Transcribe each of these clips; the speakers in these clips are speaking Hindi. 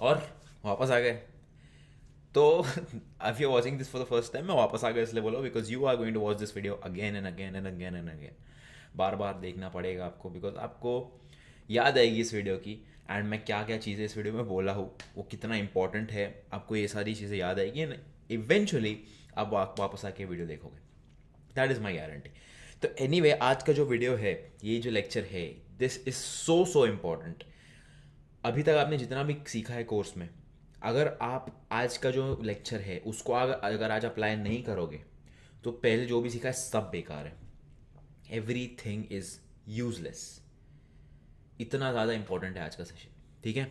और वापस आ गए। तो if you watching this for the first time, मैं वापस आ गया इसलिए बोलो because you are going to watch this video again and again and again and again. बार बार देखना पड़ेगा आपको बिकॉज आपको याद आएगी इस वीडियो की, एंड मैं क्या क्या चीज़ें इस वीडियो में बोला हूँ, वो कितना इंपॉर्टेंट है, आपको ये सारी चीज़ें याद आएगी एंड इवेंचुअली आप वापस आके वीडियो देखोगे। That is my guarantee. तो एनी आज का जो वीडियो है, ये जो लेक्चर है, this is so so important. अभी तक आपने जितना भी सीखा है कोर्स में, अगर आप आज का जो लेक्चर है उसको अगर आज अप्लाई नहीं करोगे तो पहले जो भी सीखा है सब बेकार है। Every thing is useless. इतना ज़्यादा इंपॉर्टेंट है आज का सेशन। ठीक है,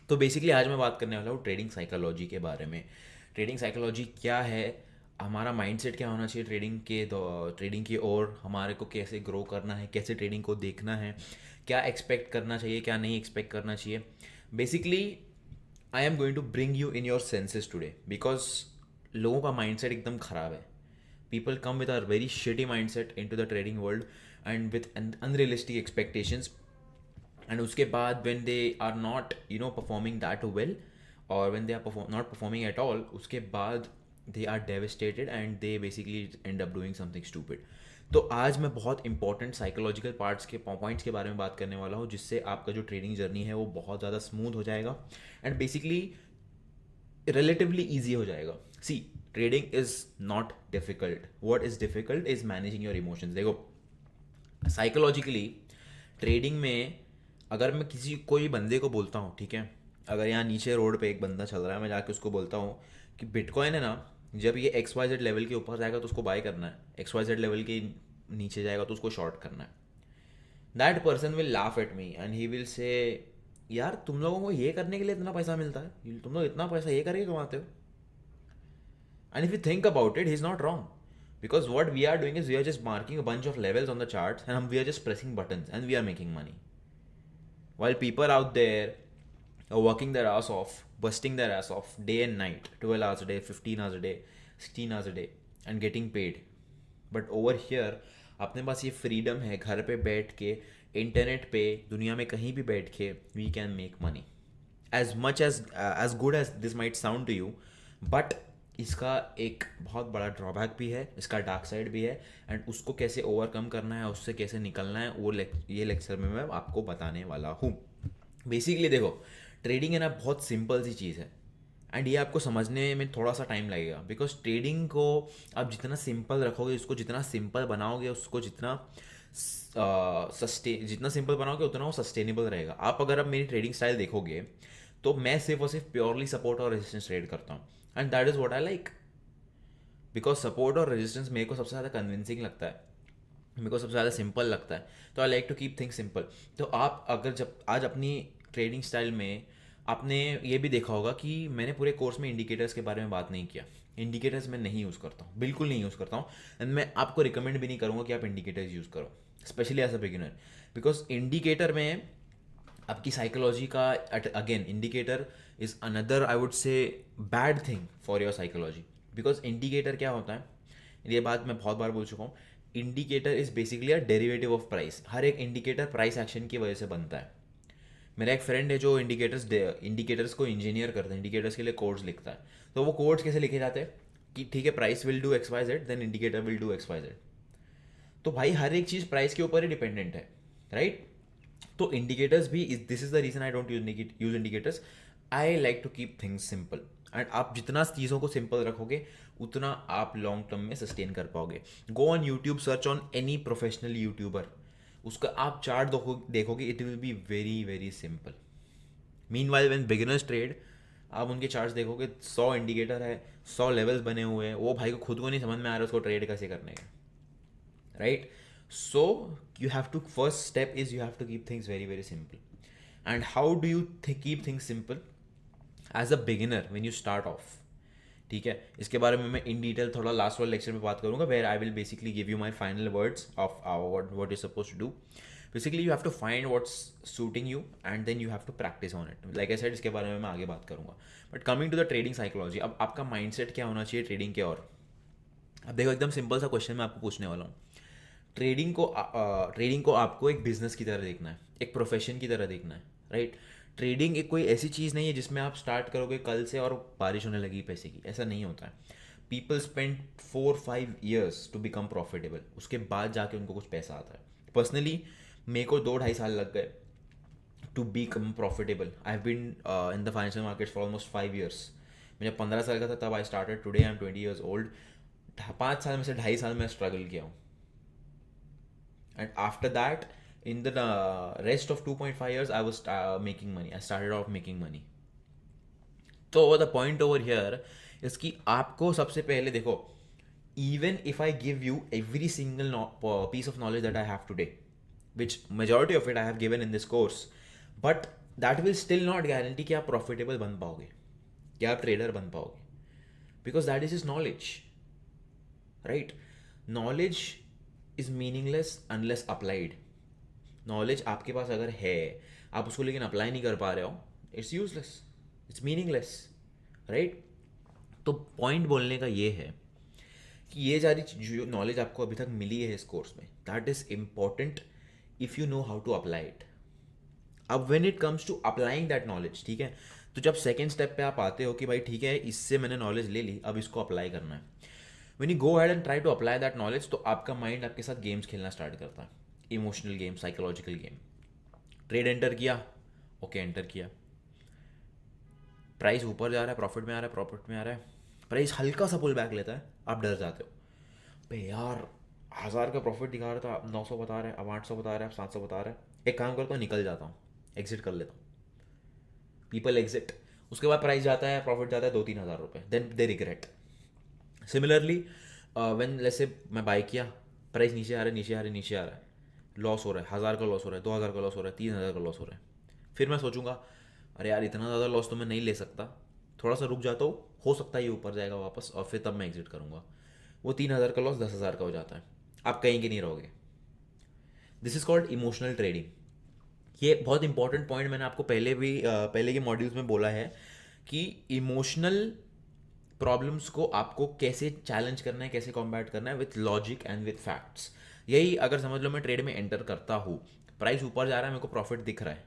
तो बेसिकली आज मैं बात करने वाला हूँ ट्रेडिंग साइकोलॉजी के बारे में। ट्रेडिंग साइकोलॉजी क्या है, हमारा माइंडसेट क्या होना चाहिए ट्रेडिंग की ओर, हमारे को कैसे ग्रो करना है, कैसे ट्रेडिंग को देखना है, क्या एक्सपेक्ट करना चाहिए, क्या नहीं एक्सपेक्ट करना चाहिए। Basically I am going to bring you in your senses today because लोगों का माइंडसेट एकदम ख़राब है। People come with are very shitty mindset into the trading world and with unrealistic expectations, and उसके बाद when they are not performing that well, or when they are not performing at all, उसके बाद they are devastated and they basically end up doing something stupid. तो आज मैं बहुत इंपॉर्टेंट साइकोलॉजिकल पार्ट्स के पॉइंट्स के बारे में बात करने वाला हूँ जिससे आपका जो ट्रेडिंग जर्नी है वो बहुत ज़्यादा स्मूथ हो जाएगा एंड बेसिकली रिलेटिवली ईजी हो जाएगा। See, trading is not difficult, what is difficult is managing your emotions. देखो, साइकोलॉजिकली ट्रेडिंग में अगर मैं किसी कोई बंदे को बोलता हूँ, ठीक है, अगर यहाँ नीचे रोड पे एक बंदा चल रहा है, मैं जाके उसको बोलता हूँ कि बिटकॉइन है ना, जब ये एक्स वाई जेड लेवल के ऊपर जाएगा तो उसको बाय करना है, एक्स वाई जेड लेवल के नीचे जाएगा तो उसको शॉर्ट करना है, that person will laugh at me and he will say, यार तुम लोगों को ये करने के लिए इतना पैसा मिलता है, तुम लोग इतना पैसा ये करके कमाते हो। And if you think about it, he's not wrong. Because what we are doing is we are just marking a bunch of levels on the charts and we are just pressing buttons and we are making money. While people out there are working their ass off, busting their ass off day and night, 12 hours a day, 15 hours a day, 16 hours a day, and getting paid. But over here, अपने पास ये फ्रीडम है, घर पे बैठ के, इंटरनेट पे, दुनिया में कहीं भी बैठ के, we can make money as much as good as this might sound to you. But इसका एक बहुत बड़ा ड्रॉबैक भी है, इसका डार्क साइड भी है, एंड उसको कैसे ओवरकम करना है, उससे कैसे निकलना है, वो ये लेक्चर में मैं आपको बताने वाला हूँ। बेसिकली देखो, ट्रेडिंग है ना, बहुत सिंपल सी चीज़ है एंड ये आपको समझने में थोड़ा सा टाइम लगेगा बिकॉज ट्रेडिंग को आप जितना सिंपल रखोगे, उसको जितना सिंपल बनाओगे, उसको जितना सिंपल बनाओगे उतना वो सस्टेनेबल रहेगा। आप अगर अब मेरी ट्रेडिंग स्टाइल देखोगे तो मैं सिर्फ और सिर्फ प्योरली सपोर्ट और रेजिस्टेंस ट्रेड करता हूँ and that is what I like because support और रेजिस्टेंस मेरे को सबसे ज़्यादा कन्विंसिंग लगता है, मेरे को सबसे ज़्यादा सिंपल लगता है। तो I like to keep things simple. तो आप अगर जब आज अपनी ट्रेडिंग स्टाइल में आपने ये भी देखा होगा कि मैंने पूरे कोर्स में इंडिकेटर्स के बारे में बात नहीं किया। इंडिकेटर्स मैं नहीं यूज़ करता हूँ, बिल्कुल नहीं यूज़ करता हूँ एंड मैं आपको रिकमेंड भी नहीं करूँगा कि आप इंडिकेटर्स यूज़ करो, specially as a beginner. Because indicator में आपकी साइकोलॉजी का, again indicator is another I would say bad thing for your psychology. Because indicator क्या होता है, ये बात मैं बहुत बार बोल चुका हूँ, indicator is basically a derivative of price. हर एक इंडिकेटर प्राइस एक्शन की वजह से बनता है। मेरा एक फ्रेंड है जो इंडिकेटर्स को इंजीनियर करता है, इंडिकेटर्स के लिए कोड्स लिखता है। तो वो कोड्स कैसे लिखे जाते हैं कि ठीक है, price will do X Y Z then indicator will do X Y Z. तो भाई हर एक चीज़ प्राइस के ऊपर ही डिपेंडेंट है, राइट? तो इंडिकेटर्स भी, this is the reason I don't use indicators. I like to keep things simple and आप जितना चीज़ों को सिंपल रखोगे उतना आप लॉन्ग टर्म में सस्टेन कर पाओगे। Go on YouTube, search on any professional YouTuber, उसका आप चार्ट देखोगे, it will be very very simple. Mean while when beginners trade, आप उनके चार्ट्स देखोगे, 100 इंडिकेटर है, 100 लेवल्स बने हुए हैं, वो भाई को खुद को नहीं समझ में आ रहा उसको ट्रेड कैसे करने का, right? So you have to, first step is you have to keep things very very simple. And how do you keep things simple as a beginner when you start off? ठीक है, इसके बारे में मैं इन डिटेल थोड़ा लास्ट वाले लेक्चर में बात करूंगा, where I will basically give you my final words of what is suppose to do. Basically you have to find what's suiting you and then you have to practice on it. Like I said, इसके बारे में मैं आगे बात करूंगा। But coming to the trading psychology, अब आपका माइंडसेट क्या होना चाहिए ट्रेडिंग के और। अब देखो, एकदम सिंपल सा क्वेश्चन मैं आपको पूछने वाला हूँ। ट्रेडिंग को आपको एक बिजनेस की तरह देखना है, एक प्रोफेशन की तरह देखना है, राइट? ट्रेडिंग एक कोई ऐसी चीज़ नहीं है जिसमें आप स्टार्ट करोगे कल से और बारिश होने लगी पैसे की, ऐसा नहीं होता है. People spend 4-5 years to become profitable, उसके बाद जाके उनको कुछ पैसा आता है. पर्सनली मेरे को 2-2.5 साल लग गए to become profitable. I have been in the financial markets for almost 5 years. मैं जब 15 साल का था तब I started, today I am 20 years old. 5 साल में से 2.5 साल में स्ट्रगल किया हूँ. And after that, in the rest of 2.5 years, I was making money. I started off making money. तो the point over here is कि आपको सबसे पहले देखो, even if I give you every single piece of knowledge that I have today, which majority of it I have given in this course, but that will still not guarantee कि आप profitable बन पाओगे, कि आप trader बन पाओगे, because that is just knowledge, right? Knowledge is meaningless unless applied. Knowledge आपके पास अगर है, आप उसको लेकिन अप्लाई नहीं कर पा रहे हो, it's useless, it's meaningless, right? तो पॉइंट बोलने का ये है कि ये सारी जो नॉलेज आपको अभी तक मिली है इस कोर्स में, that is important if you know how to apply it. अब when it comes to applying that knowledge, ठीक है, तो जब सेकेंड स्टेप पे आप आते हो कि भाई ठीक है, इससे मैंने नॉलेज ले ली, अब इसको अप्लाई करना है. When you go ahead and try to apply that knowledge, तो आपका माइंड आपके साथ गेम्स खेलना स्टार्ट करता है. Emotional game, psychological game. Trade enter किया, ओके एंटर किया, प्राइस ऊपर जा रहा है, प्रॉफिट में आ रहा है, प्रॉफिट में आ रहा है, प्राइस हल्का सा पुल बैक लेता है, आप डर जाते हो, भाई यार 1000 का प्रॉफिट दिखा रहा था, अब 900 बता रहा है, अब 800 बता रहा है, अब 700 बता रहा है. एक काम करता हूँ, निकल जाता हूँ, एग्जिट कर लेता हूँ. People exit. उसके बाद प्राइस जाता है, प्रॉफिट जाता है 2-3 हज़ार रुपये, then they regret. Similarly when let's say मैं बाई किया, प्राइस नीचे आ रहा है, नीचे आ रहा है, नीचे आ रहा है, लॉस हो रहा है, 1000 का लॉस हो रहा है, 2000 का लॉस हो रहा है, 3000 का लॉस हो रहा है. फिर मैं सोचूंगा, अरे यार इतना ज़्यादा लॉस तो मैं नहीं ले सकता, थोड़ा सा रुक जाता हूँ, हो सकता है ये ऊपर जाएगा वापस, और फिर तब मैं एग्जिट करूँगा. वो 3000 का लॉस 10,000 का हो जाता है, आप कहीं के नहीं रहोगे. This is called emotional trading. ये बहुत इंपॉर्टेंट पॉइंट मैंने आपको पहले के मॉड्यूल्स में बोला है कि इमोशनल प्रॉब्लम्स को आपको कैसे चैलेंज करना है, कैसे कॉम्बैट करना है with logic and with facts. यही अगर समझ लो मैं ट्रेड में एंटर करता हूँ, प्राइस ऊपर जा रहा है, मेरे को प्रॉफिट दिख रहा है,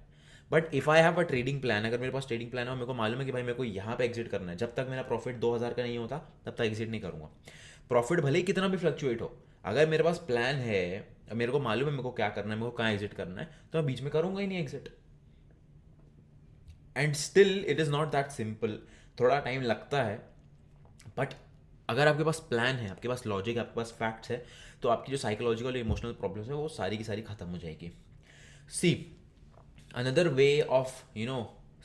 but if I have a trading plan, अगर मेरे पास ट्रेडिंग प्लान है और मेरे को मालूम है कि भाई मेरे को यहाँ पे एग्जिट करना है, जब तक मेरा प्रॉफिट 2000 का नहीं होता तब तक एग्जिट नहीं करूँगा. प्रॉफिट भले ही कितना भी फ्लक्चुएट हो, अगर मेरे पास प्लान है, मेरे को मालूम है मेरे को क्या करना है, मेरे को कहाँ एग्जिट करना है, तो मैं बीच में करूँगा ही नहीं exit. And still it is not that simple, थोड़ा टाइम लगता है, बट अगर आपके पास प्लान है, आपके पास लॉजिक है, आपके पास फैक्ट्स है, तो आपकी जो साइकोलॉजिकल इमोशनल प्रॉब्लम्स है वो सारी की सारी खत्म हो जाएगी. See another way of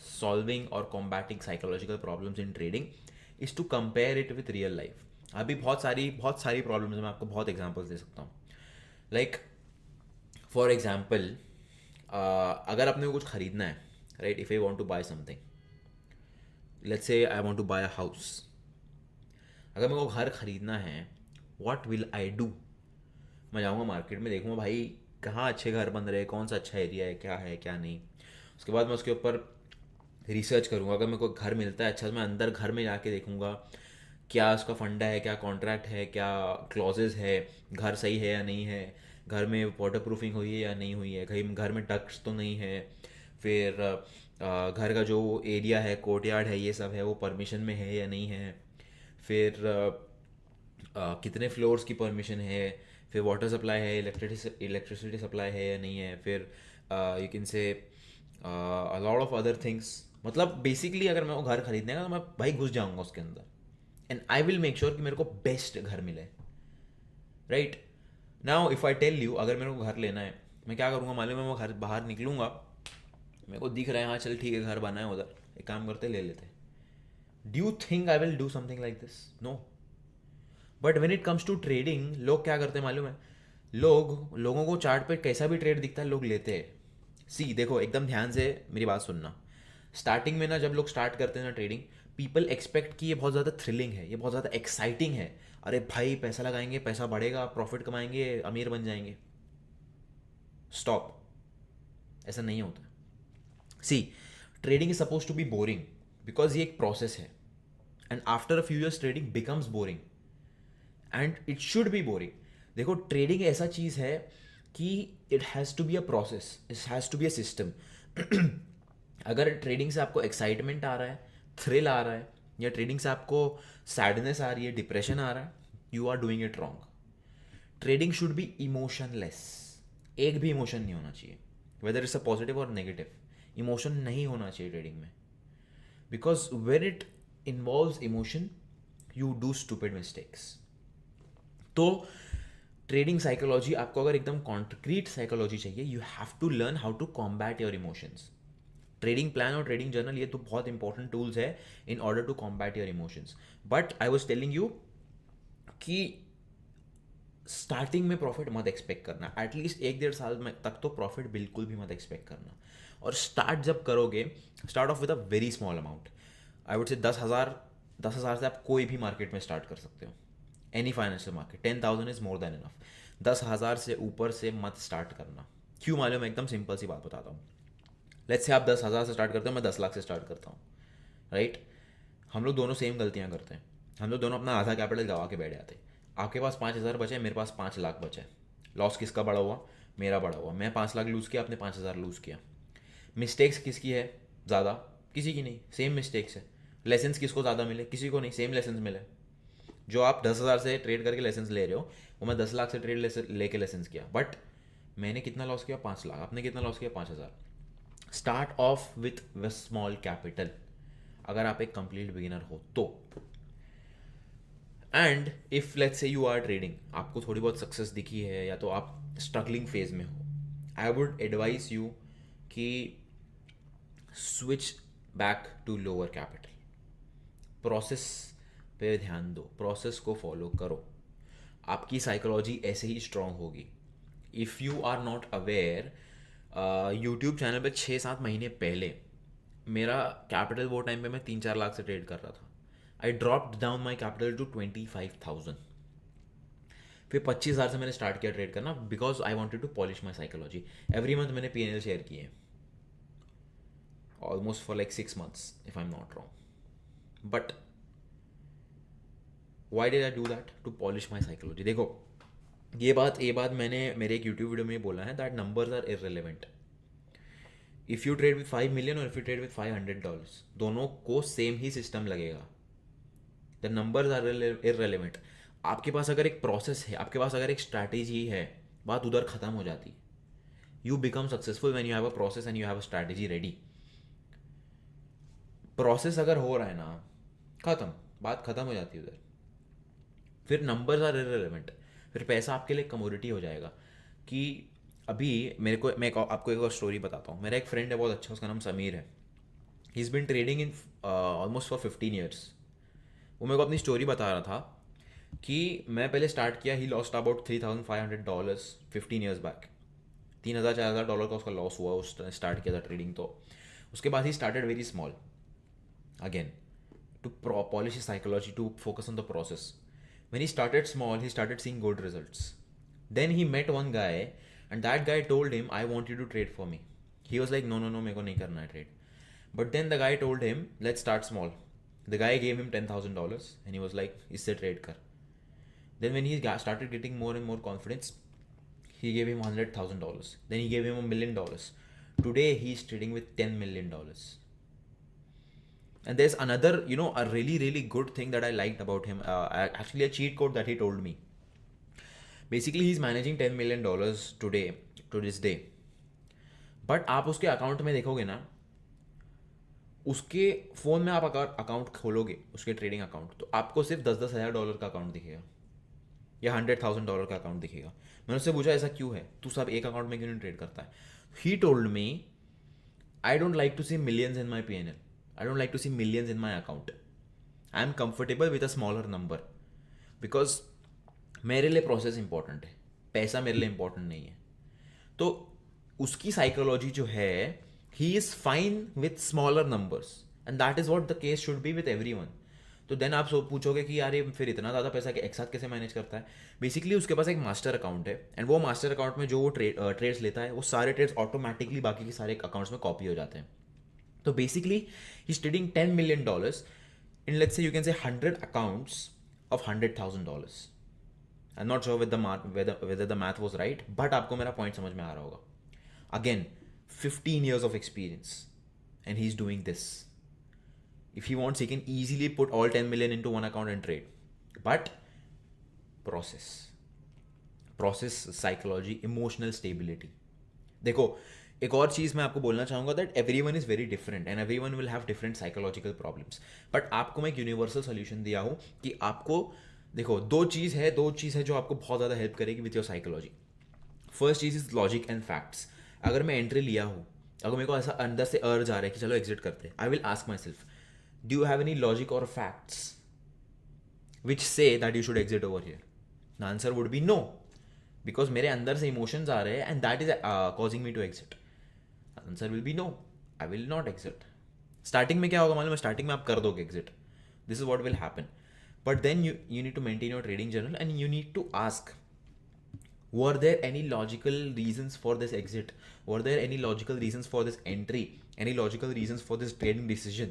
solving or combating psychological problems in trading is to compare it with real life. अभी बहुत सारी प्रॉब्लम्स मैं आपको बहुत एग्जाम्पल्स दे सकता हूँ. लाइक फॉर एग्जाम्पल, अगर आपने को कुछ खरीदना है, right, if I want to buy something, let's say I want to buy a house. अगर मेरे को घर खरीदना है, व्हाट विल आई डू? मैं जाऊँगा मार्केट में, देखूँगा भाई कहाँ अच्छे घर बन रहे हैं, कौन सा अच्छा एरिया है क्या नहीं. उसके बाद मैं उसके ऊपर रिसर्च करूँगा. अगर मेरे को घर मिलता है अच्छा, तो मैं अंदर घर में जाके देखूँगा क्या उसका फंडा है, क्या कॉन्ट्रैक्ट है, क्या क्लॉजेज है, घर सही है या नहीं है, घर में वाटर प्रूफिंग हुई है या नहीं हुई है, कहीं घर में डक्ट्स तो नहीं है, फिर घर का जो एरिया है, कोर्टयार्ड है, ये सब है वो परमिशन में है या नहीं है, फिर कितने फ्लोर्स की परमिशन है, फिर वाटर सप्लाई है, इलेक्ट्रिसिटी सप्लाई है या नहीं है, फिर you can say a lot of other things. मतलब बेसिकली अगर मैं वो घर खरीदने का, तो मैं भाई घुस जाऊंगा उसके अंदर, and I will make sure कि मेरे को बेस्ट घर मिले. Right now if I tell you, अगर मेरे को घर लेना है, मैं क्या करूँगा मालूम है? मैं घर बाहर निकलूँगा, मेरे को दिख रहा है हाँ चल ठीक है घर बना है उधर, एक काम करते ले लेते. Do you think I will do something like this? No. But when it comes to trading, लोग क्या करते हैं मालूम है? लोगों को चार्ट पे कैसा भी ट्रेड दिखता है, लोग लेते हैं. सी देखो, एकदम ध्यान से मेरी बात सुनना. स्टार्टिंग में ना, जब लोग स्टार्ट करते हैं ना ट्रेडिंग, पीपल एक्सपेक्ट कि ये बहुत ज़्यादा थ्रिलिंग है, ये बहुत ज़्यादा एक्साइटिंग है, अरे भाई पैसा लगाएंगे, पैसा बढ़ेगा, प्रॉफिट कमाएंगे, अमीर बन जाएंगे. स्टॉप, ऐसा नहीं होता. See trading is suppose to be boring because ये एक प्रोसेस है, and after a few years trading becomes boring, and it should be boring. देखो ट्रेडिंग ऐसा चीज़ है कि it has to be a process, it has to be a system. अगर ट्रेडिंग से आपको एक्साइटमेंट आ रहा है, थ्रिल आ रहा है, या ट्रेडिंग से आपको सैडनेस आ रही है, डिप्रेशन आ रहा है, you are doing it wrong. Trading should be emotionless. एक भी इमोशन नहीं होना चाहिए, वेदर इट्स अ पॉजिटिव और नेगेटिव. इमोशन नहीं होना चाहिए ट्रेडिंग में, because when it involves emotion you do stupid mistakes. तो ट्रेडिंग साइकोलॉजी आपको अगर एकदम कॉन्क्रीट साइकोलॉजी चाहिए, you have to learn how to combat your emotions. Trading plan और ट्रेडिंग जर्नल ये तो बहुत इंपॉर्टेंट टूल्स है in order to combat your emotions. But I was telling you कि स्टार्टिंग में प्रॉफिट मत एक्सपेक्ट करना. एटलीस्ट 1-1.5 साल में तक तो प्रॉफिट बिल्कुल भी मत एक्सपेक्ट करना. और स्टार्ट जब करोगे, start of with a very small amount. I would से 10,000 से आप कोई भी मार्केट में स्टार्ट कर सकते हो. Any financial market. 10,000 is more than enough. 10,000 से ऊपर से मत स्टार्ट करना. क्यों मालूम? एकदम सिंपल सी बात बताता हूँ. लेट्स से आप 10,000 से स्टार्ट करते हो, मैं 10 लाख से स्टार्ट करता हूँ, राइट? हम लोग दोनों सेम गलतियाँ करते हैं. हम लोग दोनों अपना आधा कैपिटल गवा के बैठ जाते हैं. आपके पास 5,000 बचे, मेरे पास 5 लाख बचे. लॉस किसका बड़ा हुआ? मेरा बड़ा हुआ. मैं 5 लाख लूज़ किया, आपने 5,000 लूज़ किया. मिस्टेक्स किसकी है ज़्यादा? किसी की नहीं, सेम मिस्टेक्स है. लेसन्स किसको ज़्यादा मिले? किसी को नहीं, सेम लेसन्स मिले. जो आप 10,000 से ट्रेड करके लेसन्स ले रहे हो, वो मैं 10 लाख से ट्रेड लेके लेसन्स किया. बट मैंने कितना लॉस किया? 5 लाख. आपने कितना लॉस किया? 5,000. Start off with small capital अगर आप एक कंप्लीट बिगिनर हो तो. And if let's say you are trading, आपको थोड़ी बहुत सक्सेस दिखी है या तो आप स्ट्रगलिंग फेज में हो, आई वुड एडवाइस यू कि switch back to lower capital. Process पे ध्यान दो, प्रोसेस को फॉलो करो. आपकी साइकोलॉजी ऐसे ही स्ट्रांग होगी. If you are not aware, YouTube channel पे 6-7 महीने पहले मेरा कैपिटल वो टाइम पे मैं 3-4 लाख से ट्रेड कर रहा था. I dropped down my capital to 25,000. फिर 25,000 से मैंने स्टार्ट किया ट्रेड करना, because I wanted to polish my psychology. Every month मैंने PNL शेयर किए, almost for like 6 months if I am not wrong. But why did I do that? To polish my psychology. देखो, ये बात मैंने मेरे एक यूट्यूब वीडियो में बोला है, that numbers are irrelevant. If you trade with 5 million और इफ यू ट्रेड विथ $500, दोनों को सेम ही सिस्टम लगेगा. The numbers are irrelevant. आपके पास अगर एक प्रोसेस है, आपके पास अगर एक स्ट्रैटेजी है, बात उधर ख़त्म हो जाती. You become successful when you have a process and you have a strategy ready. Process अगर हो रहा है ना, ख़त्म, बात ख़त्म हो जाती है उधर. फिर नंबर्स आर इररिलेवेंट. फिर पैसा आपके लिए कमोडिटी हो जाएगा. कि अभी मैं आपको एक और स्टोरी बताता हूँ. मेरा एक फ्रेंड है बहुत अच्छा, उसका नाम समीर है. He is been trading in almost for 15 years. वो मेरे को अपनी स्टोरी बता रहा था कि मैं पहले स्टार्ट किया, he lost about $3,500 15 years back. $3,000-4,000 का उसका लॉस हुआ. उस स्टार्ट किया था ट्रेडिंग. तो उसके बाद ही started very small again to polish his psychology, to focus on the process. When he started small, he started seeing good results. Then he met one guy, and that guy told him, I want you to trade for me. He was like, no, मेरे को नहीं करना है trade. But then the guy told him, let's start small. The guy gave him $10,000, and he was like, इससे trade कर. Then when he started getting more and more confidence, he gave him $100,000. Then he gave him $1 million. Today he is trading with $10 million. And there's another, a really, really good thing that I liked about him. Actually, a cheat code that he told me. Basically, he's managing $10 million today, to this day. But आप उसके अकाउंट में देखोगे ना, उसके फ़ोन में आप अगर अकाउंट खोलोगे, उसके ट्रेडिंग अकाउंट, तो आपको सिर्फ $10,000 का अकाउंट दिखेगा या $100,000 का अकाउंट दिखेगा. मैंने उससे पूछा ऐसा क्यों है, तू सब एक अकाउंट में क्यों नहीं ट्रेड करता है? He told me, I don't like to see millions in my PNL. I don't like to see millions in my account. I am comfortable with a smaller number because मेरे लिए प्रोसेस इंपॉर्टेंट है, पैसा मेरे लिए इंपॉर्टेंट नहीं है. तो उसकी साइकोलॉजी जो है, he is fine with smaller numbers and that is what the case should be with every one. तो देन आप पूछोगे कि यार ये फिर इतना ज़्यादा पैसा एक साथ कैसे मैनेज करता है? बेसिकली उसके पास एक मास्टर अकाउंट है, एंड वो मास्टर अकाउंट में जो वो ट्रेड्स लेता है, वो सारे ट्रेड्स ऑटोमेटिकली बाकी के सारे अकाउंट्स में कॉपी हो जाते हैं. So basically, he's trading $10 million in, let's say, you can say 100 accounts of $100,000. I'm not sure whether the math was right, but आपको मेरा point समझ में आ रहा होगा. Again, 15 years of experience, and he's doing this. If he wants, he can easily put all 10 million into one account and trade. But process psychology, emotional stability. देखो, एक और चीज़ मैं आपको बोलना चाहूँगा that everyone is very different and everyone will have different psychological problems. But आपको मैं एक यूनिवर्सल सोल्यूशन दिया हूँ कि आपको देखो दो चीज़ है जो आपको बहुत ज़्यादा हेल्प करेगी with your psychology. First cheese is logic and facts. अगर मैं एंट्री लिया हूँ, अगर मेरे को ऐसा अंदर से अर्ज आ रहा है कि चलो एग्जिट करते हैं, I will ask myself, do you have any logic or facts which से that you should exit over here? The answer would be no, because मेरे अंदर से इमोशंस आ रहे हैं and that is causing me to exit. Answer will be no, I will not exit. Starting में क्या होगा मालूम है? स्टार्टिंग में आप कर दोगे exit, this is what will happen. But then you need to maintain your trading journal and you need to ask, were there any logical reasons for this exit? Were there any logical reasons for this entry? Any logical reasons for this trading decision?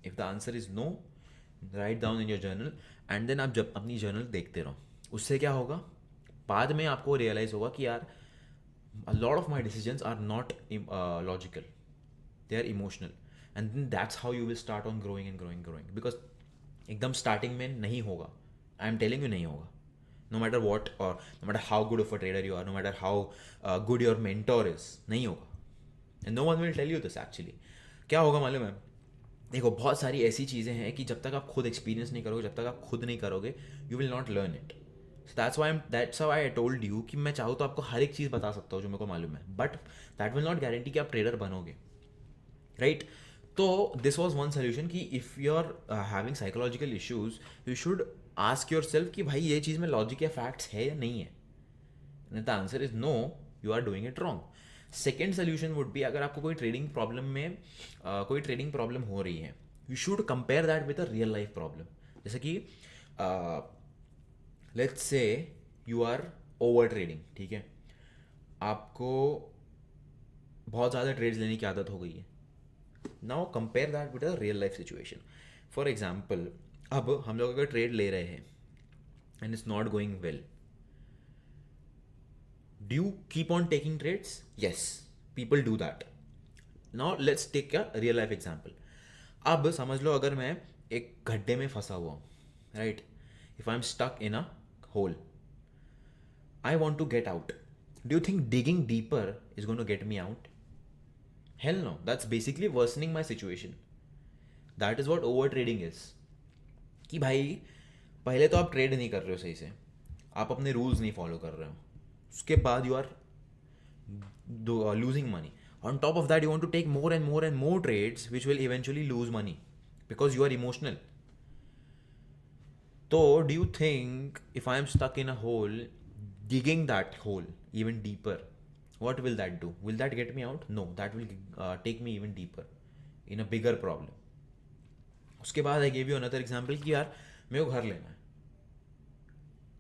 If the answer is no, write down in your journal and then आप जब अपनी जर्नल देखते रहो, उससे क्या होगा, बाद में आपको रियलाइज होगा कि यार a lot of my decisions are not logical, they are emotional, and then that's how you will start on growing because एकदम स्टार्टिंग में नहीं होगा. आई एम टेलिंग यू नहीं होगा. नो मैटर वॉट और no matter how good of a trader you are, no matter how good your mentor is, नहीं होगा. And no one will tell you this. Actually क्या होगा मालूम है? देखो, बहुत सारी ऐसी चीज़ें हैं कि जब तक आप खुद एक्सपीरियंस नहीं करोगे, जब तक आप खुद नहीं करोगे, you will not learn it. That's how I told you कि मैं चाहूँ तो आपको हर एक चीज़ बता सकता हूँ जो मेरे को मालूम है, but that will not guarantee कि आप ट्रेडर बनोगे, राइट? तो दिस वॉज वन सोल्यूशन कि if you are having psychological issues, you should ask yourself कि भाई ये चीज़ में लॉजिक या फैक्ट्स है या नहीं है. The answer is no, you are doing it wrong. Second solution would be, अगर आपको कोई ट्रेडिंग प्रॉब्लम हो रही है, you should compare that with a real life problem. जैसे कि let's say you are over trading, ठीक है, आपको बहुत ज़्यादा ट्रेड्स लेने की आदत हो गई है. Now compare that with a real life situation. For example, अब हम लोग अगर ट्रेड ले रहे हैं and it's not going well, do you keep on taking trades? Yes, people do that. Now let's take a real life example. अब समझ लो अगर मैं एक गड्ढे में फंसा हुआ हूँ, right? If I'm stuck in a hole, I want to get out. Do you think digging deeper is going to get me out? Hell no, that's basically worsening my situation. That is what over trading is. कि भाई पहले तो आप ट्रेड नहीं कर रहे हो सही से, आप अपने रूल्स नहीं फॉलो कर रहे हो, उसके बाद you are losing money. On top of that, you want to take more and more trades which will eventually lose money because you are emotional. So do you think if I am stuck in a hole, digging that hole even deeper, what will that do? Will that get me out? No, that will take me even deeper in a bigger problem. उसके बाद I gave you another example कि यार मेरे को घर लेना है,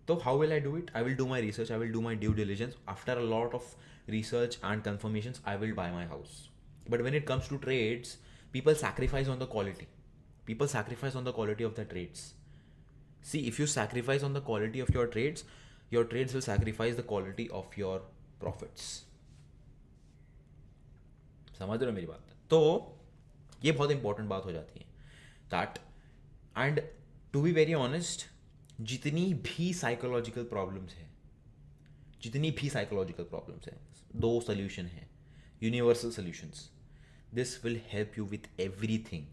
तो how will I do it? I will do my research, I will do my due diligence. After a lot of research and confirmations, I will buy my house. But when it comes to trades, people sacrifice on the quality. People sacrifice on the quality of the trades. See, if you sacrifice on the quality of your trades will sacrifice the quality of your profits. समझ रहे हो मेरी बात? तो ये बहुत इंपॉर्टेंट बात हो जाती है that. And to be very honest, जितनी भी साइकोलॉजिकल प्रॉब्लम्स हैं, दो सोल्यूशन है, universal solutions. This will help you with everything.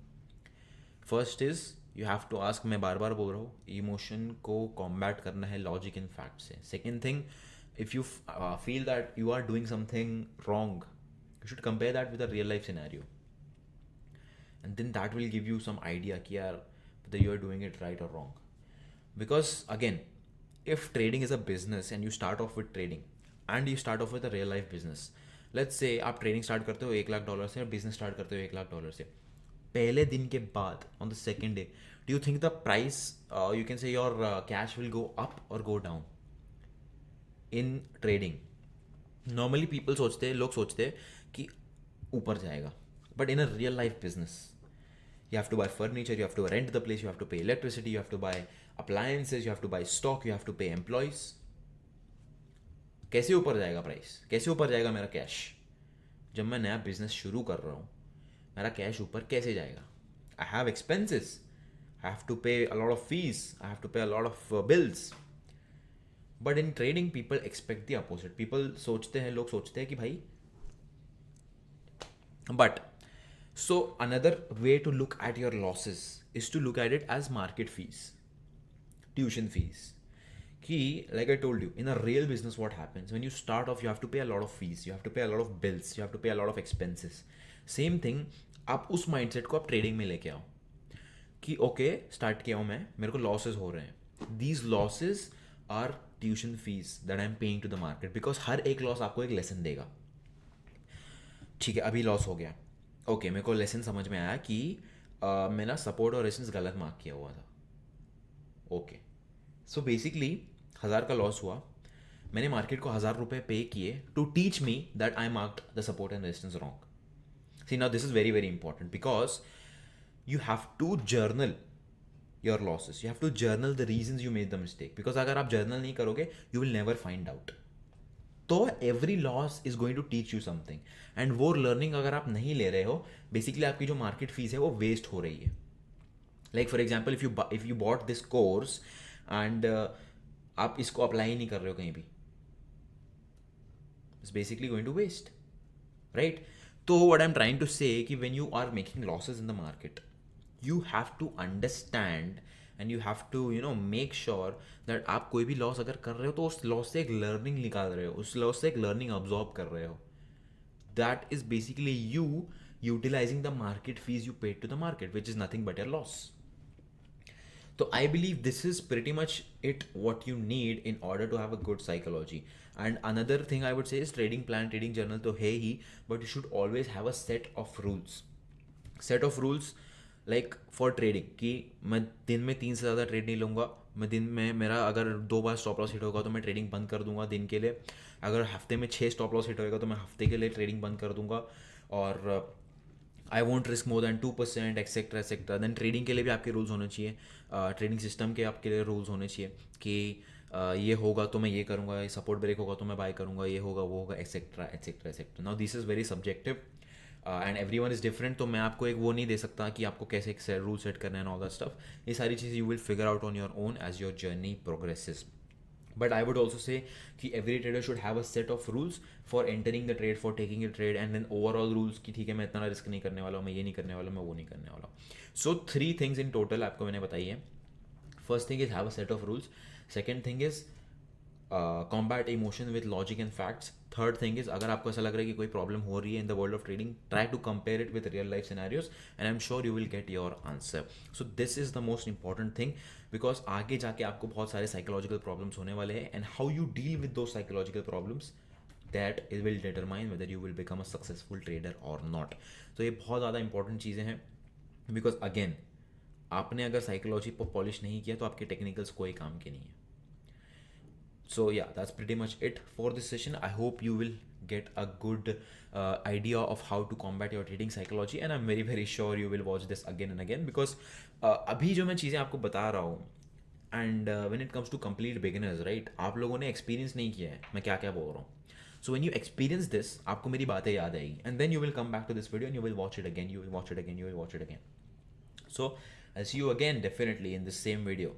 First is you have to ask, मैं बार बार बोल रहा हूँ, इमोशन को कॉम्बैट करना है लॉजिक एंड फैक्ट से. Second thing, if you feel that you are doing something wrong, you should compare that with a real life scenario, and then that will give you some idea कि यार whether you are doing it right or wrong. Because again, if trading is a business and you start off with trading and you start off with a real life business, let's say आप ट्रेडिंग स्टार्ट करते हो $1,00,000 से और बिजनेस स्टार्ट करते हो $1,00,000 से. पहले दिन के बाद on the second day, do you think the price, you can say your cash will go up or go down? In trading normally लोग सोचते हैं कि ऊपर जाएगा, but in a real life business you have to buy furniture, you have to rent the place, you have to pay electricity, you have to buy appliances, you have to buy stock, you have to pay employees. कैसे ऊपर जाएगा प्राइस? कैसे ऊपर जाएगा मेरा कैश? जब मैं नया बिजनेस शुरू कर रहा हूँ, मेरा कैश ऊपर कैसे जाएगा? I have expenses, I have to pay a lot of fees, I have to pay a lot of bills. But in trading people expect the opposite. People सोचते हैं, लोग सोचते हैं कि भाई, but so another way to look at your losses is to look at it as market fees, tuition fees. Ki, like I told you, in a real business, what happens when you start off, you have to pay a lot of fees, you have to pay a lot of bills, you have to pay a lot of expenses. Same thing, आप उस माइंडसेट को आप ट्रेडिंग में लेके आओ कि ओके, स्टार्ट किया हूँ मैं, मेरे को लॉसेस हो रहे हैं. These losses are tuition fees that I am paying to the market, because हर एक लॉस आपको एक लेसन देगा. ठीक है, अभी लॉस हो गया, ओके, मेरे को लेसन समझ में आया कि मैं ना सपोर्ट और रेजिस्टेंस गलत मार्क किया हुआ था. ओके, सो बेसिकली 1000 का लॉस हुआ, मैंने मार्केट को 1000 रुपये पे किए to teach me that I marked the support and resistance wrong. See now this is very very important because you have to journal your losses, you have to journal the reasons you made the mistake, because अगर आप journal नहीं करोगे you will never find out. तो every loss is going to teach you something, and वो learning अगर आप नहीं ले रहे हो, basically आपकी जो market fees है वो waste हो रही है. Like for example, if you bought this course and आप इसको apply ही नहीं कर रहे हो कहीं भी, it's basically going to waste, right? So what I'm trying to say कि when you are making losses in the market, you have to understand and you have to make sure that आप कोई भी लॉस अगर कर रहे हो तो उस लॉस से एक लर्निंग निकाल रहे हो, उस लॉस से एक लर्निंग ऑब्जॉर्व कर रहे हो. That is basically you utilizing the market fees you paid to the market, which is nothing but your loss. So I believe this is pretty much it what you need in order to have a good psychology. And another thing I would say is trading plan, trading journal तो है ही, but you should always have a set of rules. Set of rules like for trading कि मैं दिन में 3 से ज़्यादा ट्रेड नहीं लूँगा. मैं दिन में मेरा अगर 2 बार स्टॉप लॉस हिट होगा तो मैं ट्रेडिंग बंद कर दूंगा दिन के लिए. अगर हफ्ते में 6 स्टॉप लॉस हिट होगा तो मैं हफ्ते के लिए ट्रेडिंग बंद कर दूंगा. और I want risk more than 2%, etcetera etcetera. Then trading के लिए भी आपके रूल्स होने चाहिए, ट्रेडिंग सिस्टम के आपके लिए रूल्स होने चाहिए कि ये होगा तो मैं ये करूँगा, ये सपोर्ट ब्रेक होगा तो मैं बाय करूँगा, ये होगा वो होगा, etcetera etcetera etcetera. Now this is very subjective and every one is different. तो मैं आपको एक वो नहीं दे सकता कि आपको कैसे एक रूल सेट करना है एंड ऑल दैट स्टफ. ये सारी चीज़ें you will figure out on your own as your journey progresses. But I would also say कि every trader should have a set of rules for entering the trade, for taking a trade, and then overall rules कि ठीक है मैं इतना रिस्क नहीं करने वाला हूँ, मैं ये नहीं करने वाला हूँ, मैं वो नहीं करने वाला हूँ. So 3 things in total आपको मैंने बताई है. First thing is have a set of rules. Second thing is combat emotion with logic and facts. Third thing is अगर आपको ऐसा लग रहा है कि कोई प्रॉब्लम हो रही है in the world of trading, try to compare it with real life scenarios and I am sure you will get your answer. So this is the most important thing, because आगे जाके आपको बहुत सारे साइकोलॉजिकल प्रॉब्लम्स होने वाले हैं, and how you deal with those psychological problems, that it will determine whether you will become a successful trader or not. तो ये बहुत ज़्यादा इंपॉर्टेंट चीज़ें हैं, बिकॉज अगेन आपने अगर साइकोलॉजी को पॉलिश नहीं किया तो आपके टेक्निकल्स कोई काम के नहीं है. So yeah, that's pretty much it for this session. I hope you will get a good idea of how to combat your trading psychology, and I'm very very sure you will watch this again and again because अभी जो मैं चीज़ें आपको बता रहा हूँ, and when it comes to complete beginners, right, आप लोगों ने experience नहीं किया है मैं क्या क्या बोल रहा हूँ. So when you experience this, आपको मेरी बातें याद आएगी, and then you will come back to this video and you will watch it again, you will watch it again, you will watch it again. So I'll see you again definitely in the same video.